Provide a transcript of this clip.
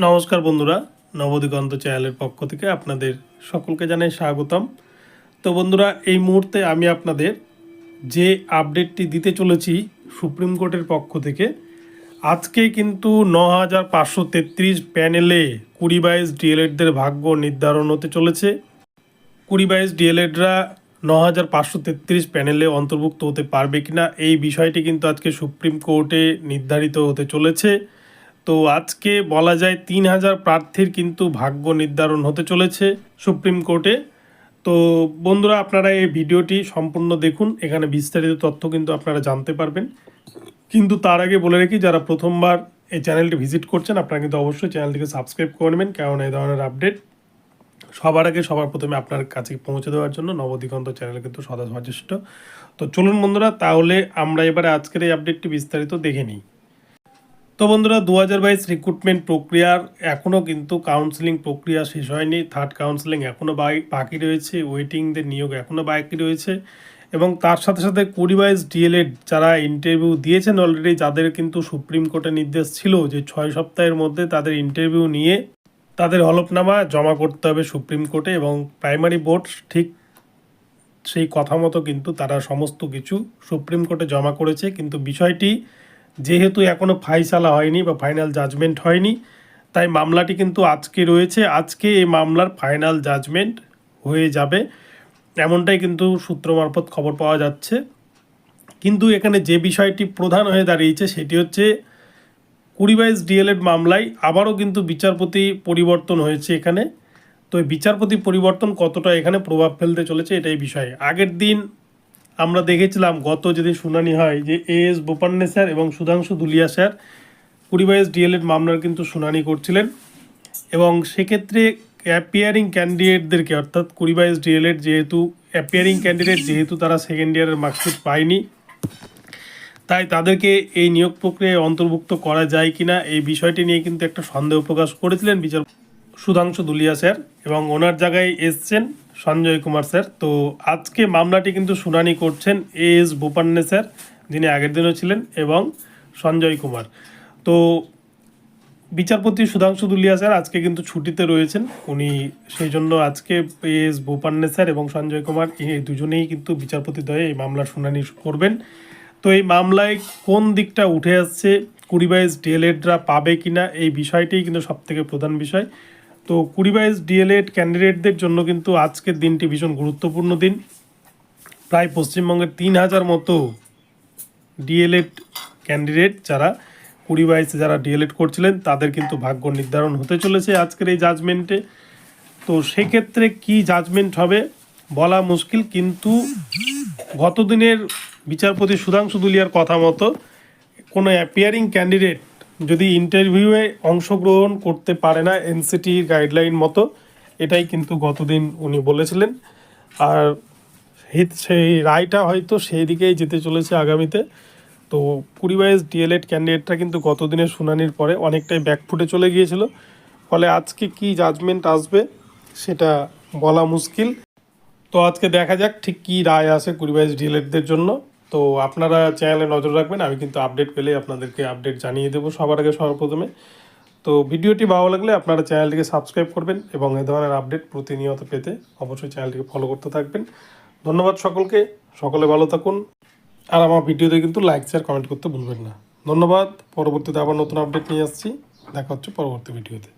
নমস্কার বন্ধুরা, নবদিগন্ত চ্যানেলের পক্ষ থেকে আপনাদের সকলকে জানাই স্বাগতম। তো বন্ধুরা, এই মুহূর্তে আমি আপনাদের যে আপডেটটি দিতে চলেছি সুপ্রিম কোর্টের পক্ষ থেকে, আজকে কিন্তু ৯,৫৩৩ প্যানেলে ২০-২২ ডিএলএডদের ভাগ্য নির্ধারণ হতে চলেছে। ২০-২২ ডিএলএডরা ৯,৫৩৩ প্যানেলে অন্তর্ভুক্ত হতে পারবে কিনা এই বিষয়টি কিন্তু আজকে সুপ্রিম কোর্টে নির্ধারিত হতে চলেছে। তো আজকে বলা যায় ৩,০০০ প্রার্থীর কিন্তু ভাগ্য নির্ধারণ হতে চলেছে সুপ্রিম কোর্টে। তো বন্ধুরা, আপনারা এই ভিডিওটি সম্পূর্ণ দেখুন, এখানে বিস্তারিত তথ্য কিন্তু আপনারা জানতে পারবেন। কিন্তু তার আগে বলে রাখি, যারা প্রথমবার এই চ্যানেলটি ভিজিট করছেন আপনারা কিন্তু অবশ্যই চ্যানেলটিকে সাবস্ক্রাইব করে নেবেন, কারণ এই ধরনের আপডেট সবার আগে সবার প্রথমে আপনার কাছে পৌঁছে দেওয়ার জন্য নবদিগন্ত চ্যানেল কিন্তু সদা সচেষ্ট। তো চলুন বন্ধুরা, তাহলে আমরা এবারে আজকের এই আপডেটটি বিস্তারিত দেখে নিই। তো বন্ধুরা, ২০২২ রিক্রুটমেন্ট প্রক্রিয়ার এখনও কিন্তু কাউন্সেলিং প্রক্রিয়া শেষ হয়নি। থার্ড কাউন্সেলিং এখনও বাকি রয়েছে, ওয়েটিংদের নিয়োগ এখনও বাকি রয়েছে। এবং তার সাথে সাথে ২০-২২ ডিএলএড যারা ইন্টারভিউ দিয়েছেন অলরেডি, যাদের কিন্তু সুপ্রিম কোর্টের নির্দেশ ছিল যে ৬ সপ্তাহের মধ্যে তাদের ইন্টারভিউ নিয়ে তাদের হলফনামা জমা করতে হবে সুপ্রিম কোর্টে, এবং প্রাইমারি বোর্ড ঠিক সেই কথা মতো কিন্তু তারা সমস্ত কিছু সুপ্রিম কোর্টে জমা করেছে। কিন্তু বিষয়টি যেহেতু এখনও ফাইসালা হয়নি বা ফাইনাল জাজমেন্ট হয়নি, তাই মামলাটি কিন্তু আজকে রয়েছে। আজকে এই মামলার ফাইনাল জাজমেন্ট হয়ে যাবে, এমনটাই কিন্তু সূত্র মারফত খবর পাওয়া যাচ্ছে। কিন্তু এখানে যে বিষয়টি প্রধান হয়ে দাঁড়িয়েছে সেটি হচ্ছে ২০-২২ ডিএলএড মামলায় আবারও কিন্তু বিচারপতি পরিবর্তন হয়েছে এখানে। তো এই বিচারপতি পরিবর্তন কতটা এখানে প্রভাব ফেলতে চলেছে এটাই বিষয়। আগের দিন আমরা দেখেছিলাম, গত যেদিন শুনানি হয়, যে এএস বোপান্নে স্যার এবং সুধাংশু দুলিয়া স্যার ২০-২২ ডিএলএড মামলার কিন্তু শুনানি করছিলেন। এবং সেক্ষেত্রে অ্যাপিয়ারিং ক্যান্ডিডেটদেরকে, অর্থাৎ ২০-২২ ডিএলএড যেহেতু অ্যাপিয়ারিং ক্যান্ডিডেট, যেহেতু তারা সেকেন্ড ইয়ারের মার্কশিট পায়নি, তাই তাদেরকে এই নিয়োগ প্রক্রিয়ায় অন্তর্ভুক্ত করা যায় কিনা এই বিষয়টি নিয়ে কিন্তু একটা সন্দেহ প্রকাশ করেছিলেন বিচার সুধাংশু দুলিয়া স্যার, এবং ওনার জায়গায় এসছেন সঞ্জয় কুমার স্যার। তো আজকে মামলাটি কিন্তু শুনানি করছেন এএস বোপান্নে স্যার, যিনি আগের দিনও ছিলেন, এবং সঞ্জয় কুমার। তো বিচারপতি সুধাংশু দুলিয়া স্যার আজকে কিন্তু ছুটিতে রয়েছেন, উনি সেই জন্য আজকে এএস বোপান্নে স্যার এবং সঞ্জয় কুমার এই দুজনেই কিন্তু বিচারপতি দ্বয়ে এই মামলার শুনানি করবেন। তো এই মামলায় কোন দিকটা উঠে আসছে, ২০-২২ ডিএলএডরা পাবে কিনা এই বিষয়টিই কিন্তু সবথেকে প্রধান বিষয়। তো ২০-২২ ডিএলএড ক্যান্ডিডেটদের জন্য কিন্তু আজকের দিনটি ভীষণ গুরুত্বপূর্ণ দিন। প্রায় পশ্চিমবঙ্গের ৩,০০০ মতো ডিএলএড ক্যান্ডিডেট যারা ২০-২২ যারা ডিএলএড করছিলেন তাদের কিন্তু ভাগ্য নির্ধারণ হতে চলেছে আজকের এই জাজমেন্টে। তো সেক্ষেত্রে কি জাজমেন্ট হবে বলা মুশকিল, কিন্তু গত দিনের বিচারপতি সুধাংশু দুলিয়ার কথা মতো কোনো অ্যাপিয়ারিং ক্যান্ডিডেট যদি ইন্টারভিউয়ে অংশগ্রহণ করতে পারে না এনসিটির গাইডলাইন মতো, এটাই কিন্তু গতদিন উনি বলেছিলেন। আর সেই রায়টা হয়তো সেই দিকেই যেতে চলেছে আগামীতে। তো ২০-২২ ডিএলএড ক্যান্ডিডেটরা কিন্তু গতদিনের শুনানির পরে অনেকটাই ব্যাকফুটে চলে গিয়েছিল, ফলে আজকে কি জাজমেন্ট আসবে সেটা বলা মুশকিল। তো আজকে দেখা যাক ঠিক কী রায় আসে ২০-২২ ডিএলএডদের জন্য। তো আপনারা চ্যানেলে নজর রাখবেন, আমি কিন্তু আপডেট পেলে আপনাদেরকে আপডেট জানিয়ে দেবো সবার আগে সর্বপ্রথমে। তো ভিডিওটি ভালো লাগলে আপনারা চ্যানেলটিকে সাবস্ক্রাইব করবেন, এবং এ ধরনের আপডেট প্রতিনিয়ত পেতে অবশ্যই চ্যানেলটিকে ফলো করতে থাকবেন। ধন্যবাদ সকলকে, সকলে ভালো থাকুন। আর আমার ভিডিওতে কিন্তু লাইক শেয়ার কমেন্ট করতে ভুলবেন না। ধন্যবাদ। পরবর্তীতে আবার নতুন আপডেট নিয়ে আসছি, দেখা হচ্ছে পরবর্তী ভিডিওতে।